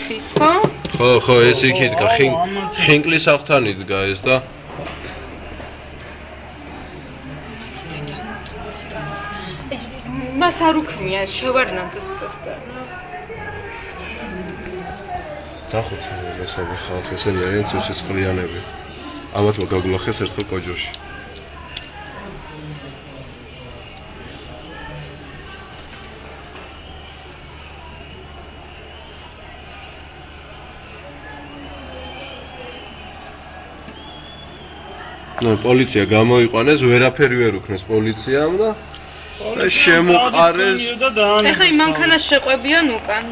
ხალხის, ხო? ხო, ეს იქ იდგა, ხინკლის აღთან იდგა ეს და მას არ უქმნია შევარდნანძეს პროსტა. დახოცე ესები ხალხს, ესენი არიან სიცოცხლიანები. ამათმა გაგულახეს ერთხელ კოჯოში. ნუ პოლიცია გამოიყვანეს, ვერაფერი ვერ უქნეს პოლიციამ და შემოყარეს. ეხლა იმ მანქანას შეყვებიან უკან.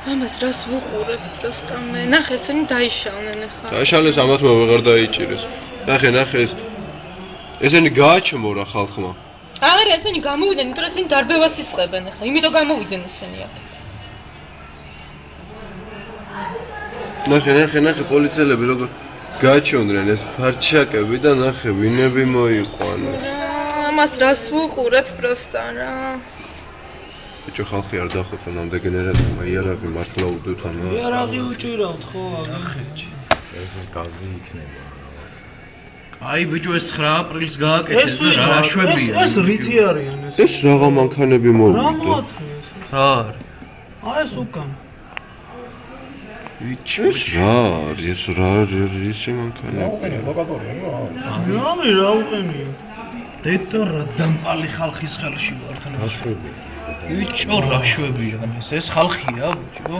ამას რას ვუყურებ პროსტა მე? ნახე, ესენი დაიშალნენ ეხლა. დაიშალეს ამათმა ვეღარ დაიჭირეს. ნახე ეს. ესენი გააჩმორა ხალხმა. აღარ ესენი გამოვიდნენ, იმიტომ რომ ესენი დარბევას იწყებენ ეხლა. იმიტომ გამოვიდნენ ესენი აქეთ. ნახე პოლიციელები როგორ გაჩვენდნენ ეს ფარჩაკები და ნახე ვინები მოიყვანეს. ამას რას ვუყურებ პროსტა რა. ბიჭო ხალხი არ დახოცონ ამ დეგენერატიულმა იარაღი მართლა უდევთ ამა. იარაღი უჭირავთ ხო აღეჭი. ეს გაზი იქნება რაღაც. აი ბიჭო ეს 9 აპრილს გააკეთეს და რა შვებია. ეს რითი არიან ეს? ეს რაღა მანქანები მოვიდა. რა არის? აი ეს უკან. ეს რა არის? რა მანქანები? ამი რა უყენია? დედა რა დამპალი ხალხის ხელში ვართ ნაშვები. ბიჭო რა შვებიან ეს ხალხია ბიჭო.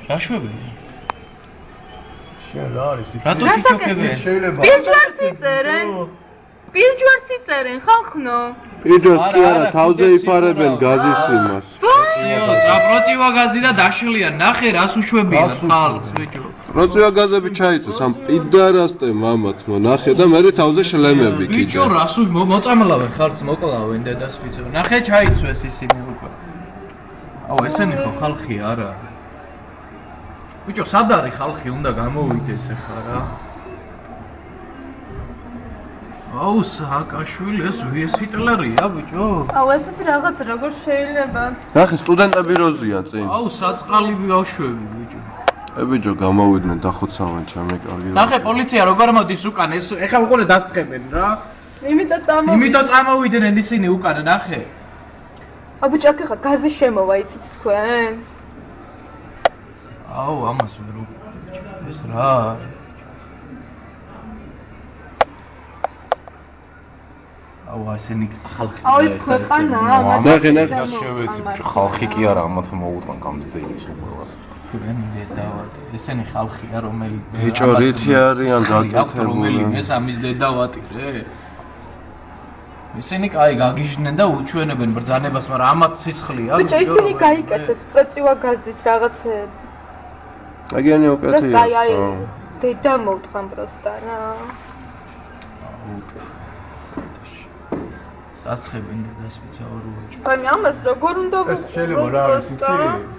რა შვებია? შენ რა არის იცი? რატო თვითოქებენ? შეიძლება. პირჯვარს იწერენ. პირჯვარს იწერენ ხალხნო. პირჯვარს კი არა, თავზე იფარებენ გაზის იმას. იო, საპროტივო გაზი და დაშლიან. ნახე რას უშვებიან ხალხს ბიჭო. პროტივო გაზები ჩაიწეს ამ პიდარასტე მამათმა. ნახე და მე თავზე შლემები კიდე. ბიჭო რას მოწამლავენ ხალხს მოკლავენ დედას ბიჭო. ნახე ჩაიწვეს ისინი უკვე. აუ ესენი ხო ხალხი არა. ბიჭო სად არის ხალხი უნდა გამოვიდეს ახლა რა. აუ სააკაშვილი ეს ჰიტლერია ბიჭო. აუ ესეთი რაღაც როგორ შეიძლება? ნახე სტუდენტები როზიან წინ. აუ საწყალი ბავშვები ბიჭო. ბიჭო გამოვიდნენ დახოცავენ ჩემი კარგი. ნახე პოლიცია როგორ მოდის უკან ეს ეხლა უყურე დასწრებენ რა. იმიტომ წამოვიდნენ ისინი უკან ნახე. აუ ბიჭო აქ ხა გაზი შემოვა იცით თქვენ? აუ ამას ვერ უყურე ბიჭო. ეს რა არის? აუ ესენი ხალხი. აუ ეს ქვეყანა. ნახე შევეცი ბიჭო ხალხი კი არა ამათ მოუტყვან გამზდეილის უყურებას. თქვენი დედავატი ესენი ხალხია რომელი ბიჭო რითი არიან გაკეთებული ეს ამის დედავატი რე ისინი კაი გაგიჟდნენ და უჩვენებენ ბრძანებას მაგრამ ამათ სისხლია ბიჭო ისინი გაიკეთეს პროცევა გაზის რაღაცეები აგიანი უკეთია აი დედა მოვთხან პროსტა რა დასხებენ დედას ვიცავარუაჭი აი ამას როგორ უნდა ეს შეიძლება რა არის იცი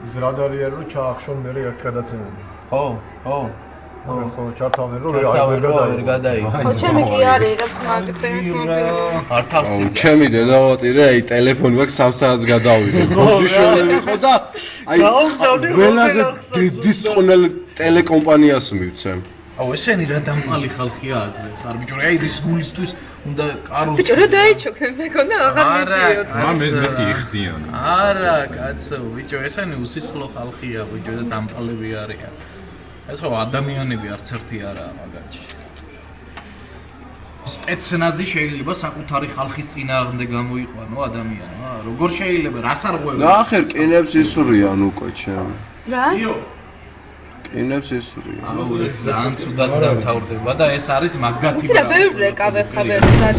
ის რადარია რომ ჩაახშონ მე აქ გადაცემები ხო ხო ჩართავდნენ რომ ვერ გადაიღო ხო ჩემი კი არის რა მაგდენს არ თავსი ჩემი დედავატი რა აი ტელეფონი მაქვს 3 საათს გადავიდე ბოჯიშოვი ხო და აი ყველაზე დიდი წყნელ ტელეკომპანიას მივცემ აუ ესენი რა დამპალი ხალხია აზე ხარ ბიჭო აი ის გულისთვის უნდა კარო ბიჭო რა დაიჩოქენ მეკონა აღარ მიდიოთ ამ ეს მეთქი იხდიან არა კაცო ბიჭო ესენი უსისხლო ხალხია ბიჭო და დამპალები არიან ეს ხო ადამიანები არც ერთი არაა მაგაჩი სპეცნაზი შეიძლება საკუთარი ხალხის წინააღმდეგ გამოიყვანო ადამიანმა როგორ შეიძლება რას არღვევენ ნახე რკინებს ისვრიან უკვე ჩემ რა კინებს ისვრიან აუ ეს ძალიან ცუდად დავთავრდება და ეს არის მაგათი იცი რა ბევრ რეკავ ხა ვერსად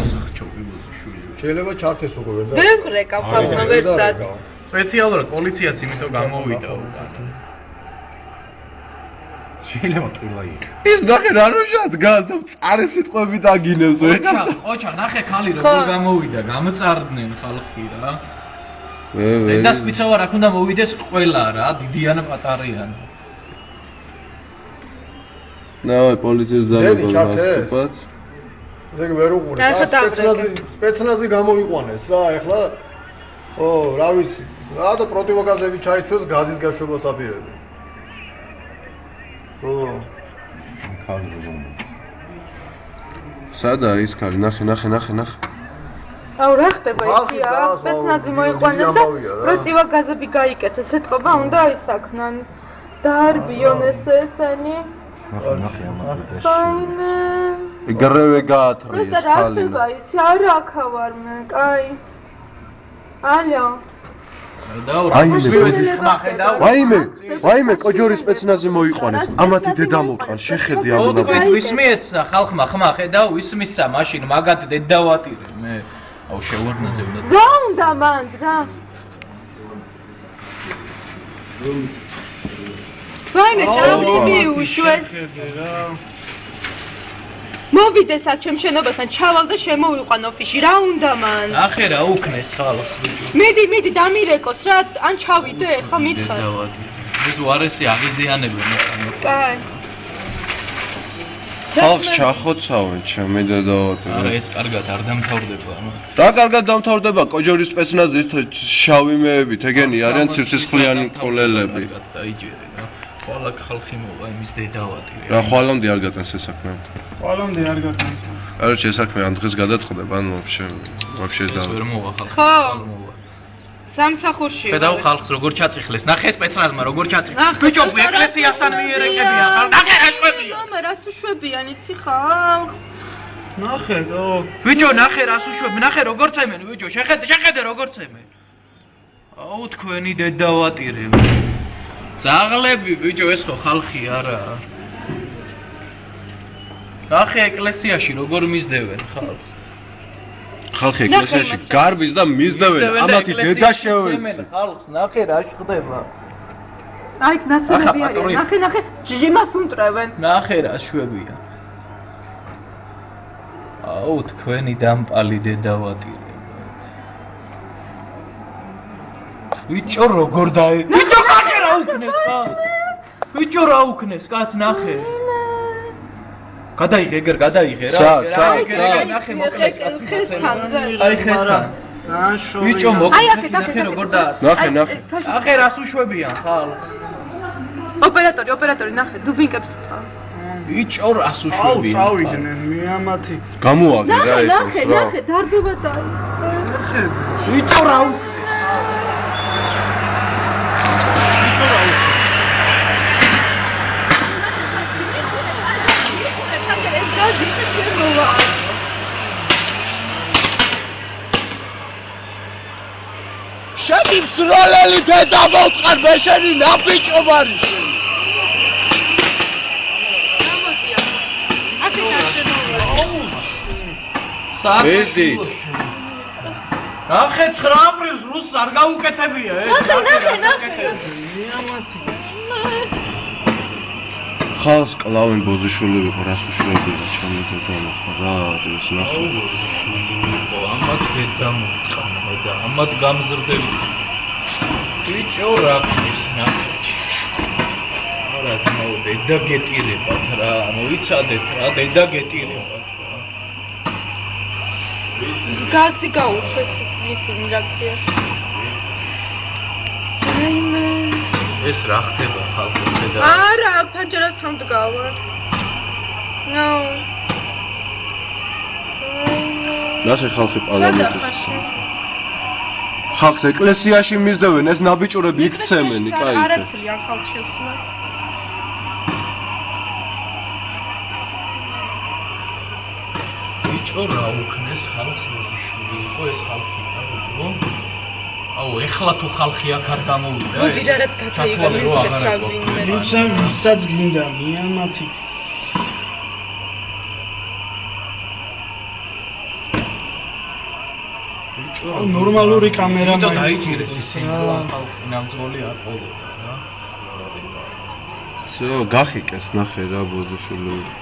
შეიძლება ჩართეს უკვე ვერ და ბევრ რეკავ ხა ვერსად სპეციალურად პოლიციაც იმიტომ გამოვიდა შეიძლება ტყუილა იქ ის ნახე რა როჟად გას და წარე სიტყვები დაგინებს ოჩა ნახე ხალი როგორ გამოვიდა გამოწარდნენ ხალხი რა დედას პიცავარ აქ უნდა მოვიდეს ყველა რა დიდიან პატარიან ნაი პოლიციის ძალებმა მასტუპაც ესე იგი ვერ უყურეს. სპეცნაზი გამოიყვანეს რა, ეხლა ხო, რა ვიცი. რა და პროტივოგაზები ჩაიცვეს გაზის გაშვებას აპირებენ. ხო. სადა ის ქალი? ნახე. აუ რა ხდება იცი რა? სპეცნაზი მოიყვანეს და პროტივოგაზები გაიკეთეს. ეთყობა უნდა აისაქნან. დაარბიონეს ესენი. ნახე ამას. ეგრევე გაათრიეს პროსტა რა ხდება იცი? არა აქავარ მე, კაი. ალო. ვაიმე, კოჯორის სპეცნაზი მოიყვანეს. ამათი დედა მოყავს, შეხედი ამ უკვე ვისმიეცა ხალხმა ხმა ხედავ, ვისმისცა მაშინ მაგათ დედა ვატირე მე. აუ შევარდნაძე უნდა. რა უნდა მან რა? ვაიმე, ჩავლი მიუშვეს. მოვიდეს აქ ჩემ შენობასთან, ჩავალ და შემოვიყვან ოფისში. რა უნდა მან? ახე რა უქნეს ხალხს ბიჭო. მიდი დამირეკოს რა, ან ჩავიდე, ხა მითხარ. ეს უარესი აღიზიანებენ. კაი. ხალხს ჩახოცავენ, ჩემი დედავატირე. არა ეს კარგად არ დამთავრდება. რა კარგად დამთავრდება? კოჯორის სპეცნაზი შავი მეებით, ეგენი არიან ცივსისხლიანი კოლელები. დაიჯერე რა. ყველა ხალხი მოვა იმის დედავატირე. რა ხვალამდე არ გატანს ეს საქმე? ყველამდე არ გატანს. კაროჩე ეს საქმე ამ დღეს გადაწყდება, ანუ ვაფშე და ვერ მოვა ხალხი. ხო. სამსახურში. პედაუ ხალხს როგორ ჩაწიხლეს. ნახე სპეცნაზმა როგორ ჩაწიხლეს. ბიჭო, ეკლესიასთან მიერეკებია ხალხი. ნახე რა შვებია. რას უშვებიან იცი ხალხს? ნახე დო. ბიჭო, ნახე რას უშვებ. ნახე როგორ წემენ ბიჭო. შეხედე როგორ წემენ. აუ თქვენი დედავატირე. ძაღლები ბიჭო, ეს ხო ხალხი არა. ნახე ეკლესიაში როგორ მისდევენ ხალხს. ხალხი ეკლესიაში გარბის და მისდევენ, ამათი დედა შეუცი. ხალხს ნახე რა ხდება. აი, ნაცნობი არის. ნახე, ჯიმას უმტრევენ. ნახე რა შვებია. აუ თქვენი დამპალი დედავატირე. ბიჭო როგორ დაე. ბიჭო ნახე რა უქნეს ხა. ბიჭო რა უქნეს კაც ნახე. გადაიღე ეგერ გადაიღე რა. ნახე მოკლეს კაცი ხესთან რა. აი ხესთან. ბიჭო მოკლეს ნახე როგორ და. ნახე. ნახე რას უშვებიან ხალხს. ოპერატორი ნახე, დუბინკებს ვთა. ბიჭო რას უშვებიან. აუ წავიდნენ მიამათი. გამოაგე რა ეს რა. ნახე, დარბება და. ბიჭო რა შედი მსროლელი დედა მოწყარ მე შენი ნაბიჭო მარის. მედი. ნახე 9 აპრილს რუსს არ გაუკეთებია ეს. ნახე. ხალხს კლავენ ბოზიშვილები ხო რას უშვებია ჩემი დედა მოყვა რა ეს ნახე. ამათ დედა მოყვა და ამათ გამზრდელი. ბიჭო რა ქნის ნახე. არა ძმაო დედა გეტირებათ რა მოიცადეთ რა დედა გეტირებათ რა. გაზი გაუშვეს ისინი რა ქვია. აიმე ეს რა ხდება ხალხო ხედა. არა, ფანჯარასთან დგავარ. ნო. ნახე ხალხი პარლამენტში. ხალხს ეკლესიაში მისდევენ, ეს ნაბიჭურები იქცემენ, კაი. არაცლიან ხალხს შესვლას. ბიჭო რა უქნეს ხალხს მოიშვი იყო ეს ხალხი რა. აუ ეხლა თუ ხალხი აქ არ გამოვიდა. მოდი რაღაც გათეიგა შეთავინე. ვიცა ვისაც გინდა მიამათი. ბიჭო ნორმალური კამერა და დაიჭირეს ისინი რომ ხალხი ნამძღოლი არ ყოლოდა რა. всё, გახიკეს ნახე რა ბოზიშვილები.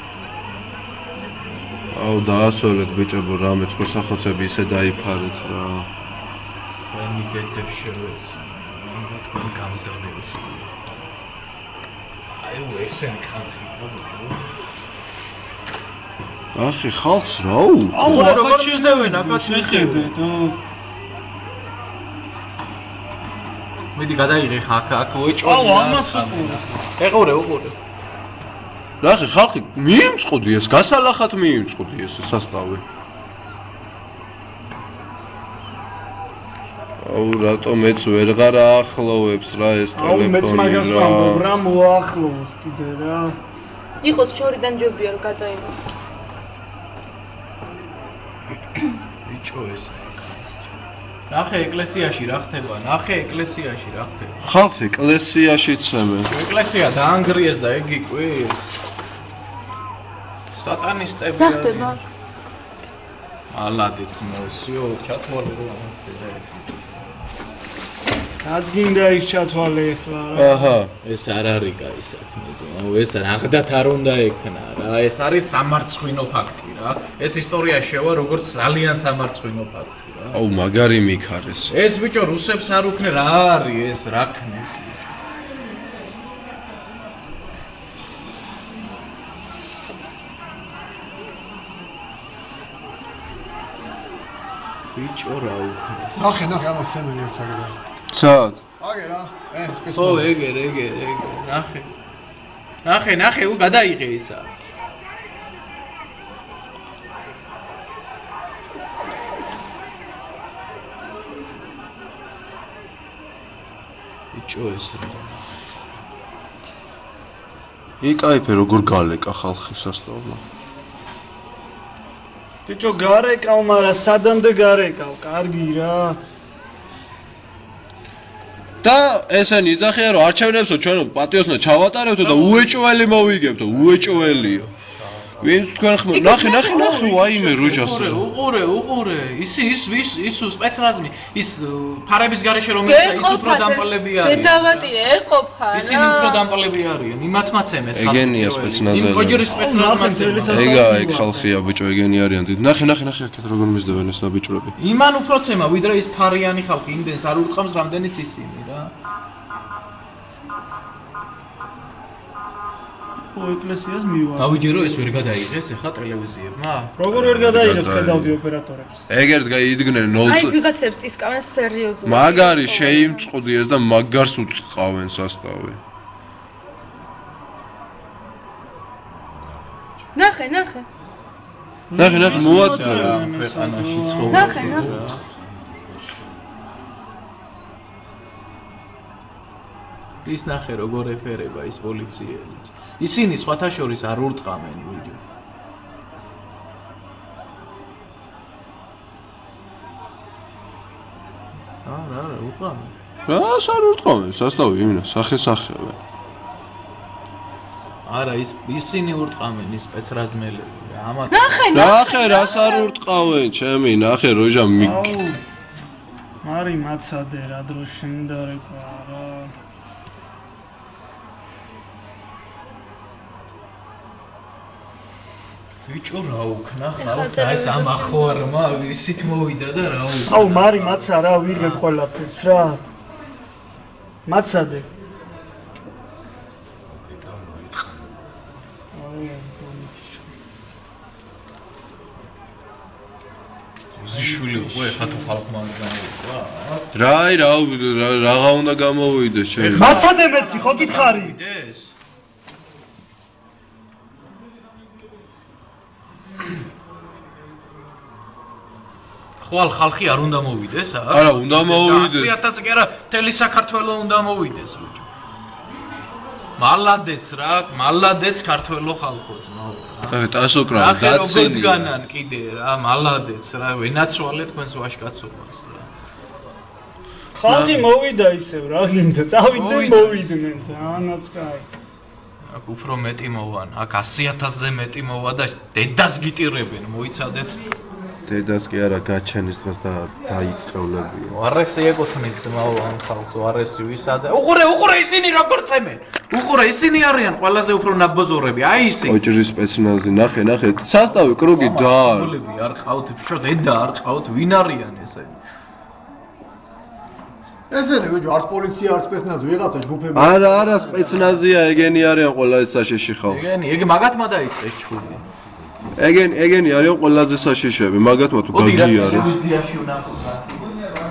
აუ დაასოლეთ ბიჭებო რამე წყურსახოცები ისე დაიფარეთ რა. ვენი დედებს შევეცი. ამათ თქვენ გამზრდელს. აიუ ესენი ხალხი რა. ახი ხალხს რა აუ როგორ შეძდევენ აკაც შეხედეთ მიდი გადაიღე ხა აქ უეჭველი აუ ამას ეყურე უყურე ნახე ხალხი მიიმწყოდი ეს გასალახად მიიმწყოდი ეს სასწავი აუ რატომ მეც ვერღარ აახლოვებს რა ეს ტელეფონი აუ მეც მაგას ამბობ რა მოახლოვოს კიდე რა იყოს შორიდან ჯობია რომ გადაიღო ბიჭო ეს ნახე ეკლესიაში რა ხდება ნახე ეკლესიაში რა ხდება ხალხს ეკლესიაში ცემენ ეკლესია დაანგრიეს და ეგ იკვრის სატანისტები რა ხდება ალადიც მოსიო ჩათვალე რა ხდება რაც გინდა ის ჩათვალე ახლა რა აჰა ეს არ არის კაი საქმე ზო ეს რაღდათ არ უნდა ექნა რა ეს არის სამარცხვინო ფაქტი რა ეს ისტორია შევა როგორც ძალიან სამარცხვინო ფაქტი რა აუ მაგარი მიქარეს ეს ბიჭო რუსებს არ უქნე რა არის ეს რა ქნეს ბიჭო რა უქნეს ნახე ამას შემენი ერთ საგდა ცად აგე რა თქვენ ო ეგე ნახე უ გადაიღე ისა ბიჭო ეს რა იკაიფე როგორ გალეკა ხალხი სასწავლა ბიჭო გარეკავ მაგრამ სადამდე გარეკავ კარგი რა და ესენი იძახიან რომ არჩევნებსო ჩვენ პატიოსნა ჩავატარებთო და უეჭველი მოვიგებთო უეჭველიო ვინ თქვენ ხმ ნახე ვაიმე რუჯას უყურე ის სპეცნაზმი ის ფარების გარეშე რომ ისა ის უფრო დამპალები არიან დედავატირე ერყოფა რა ისინი უფრო დამპალები არიან იმათმაცემ ეს ხალხი ეგენია სპეცნაზები იმ კოჯრის სპეცნაზმაცემ ეგ ხალხია ბიჭო ეგენი არიან დიდი ნახე აქეთ როგორ მისდევენ ეს ნაბიჭვრები იმან უფრო ცემა ვიდრე ის ფარიანი ხალხი იმდენს არ ურტყამს რამდენიც ისინი რა ეკლესიას მივარ. დავიჯერო ეს ვერ გადაიღეს ახლა ტელევიზიებმა? როგორ ვერ გადაიღეს ხედავდი ოპერატორებს? ეგერთ გაიდგნენ 0 აი ვიღაცებს ტისკავენ სერიოზულად. მაგარი შეიმწყოდი ეს და მაგარს უტყავენ სასტავი. ნახე მოვატირე ქვეყანაში ცხოვრობ. ნახე ის ნახე როგორ ეფერება ის პოლიციელი. ისინი სხვათა შორის არ ურტყამენ ვიდეო. რა ურტყამენ? რას არ ურტყამენ? სასტავი იმინა სახე-სახეა. არა ისინი ურტყამენ ის სპეცრაზმელები რა ამათ ნახე რას არ ურტყავენ ჩემი ნახე როჟა მარი მაცადე რა დროს შენდა რეკვა რა ბიჭო რა უქნა ხალხს ეს ამახორმა ისით მოვიდა და რა უქნა აუ მარი მაცა რა ვიღებ ყველაფერს რა მაცადე შვილი უკვე ხა თუ ხალხმა გამოვიდა რა უნდა გამოვიდეს ჩემი მაცადე მეთქი ხო გითხარი ეს ხვალ ხალხი არ უნდა მოვიდეს არა უნდა მოვიდეს 100,000 კი არა მთელი საქართველო უნდა მოვიდეს ბიჭო მალადეც ქართველო ხალხო ძმაო რა ტასოკრა დაცინი განან კიდე რა მალადეც რა ვენაცვალე თქვენს ვაშკაცობას რა ხალხი მოვიდა ისევ რა გინდა წავიდნენ მოვიდნენ ზანაც კაი აქ უფრო მეტი მოვან აქ 100,000-ზე მეტი მოვა და დედას გიტირებენ მოიცადეთ დედას კი არა გაჩენის დღეს და დაიწყევლებია ვარესი ეკუთვნის ძმაო ამ ხალხს ვარესი ვისაძე უყურე ისინი როგორ წემენ უყურე ისინი არიან ყველაზე უფრო ნაბოზორები აი ისინი ოჯრის სპეცნაზი ნახე სასტავი კრუგი და არ ყავთ ბიჭო დედა არ ყავთ ვინ არიან ესენი ესენი ბიჭო არც პოლიცია არც სპეცნაზი ვიღაცა ჯგუფები არა სპეცნაზია ეგენი არიან ყველა ეს საშიში ხალხი ეგ მაგათმა დაიწყეს ჩხუბი ეგენი არიან ყველაზე საშიშები, მაგათმა თუ გაგიარეს. ტელევიზიაში ვნახოთ.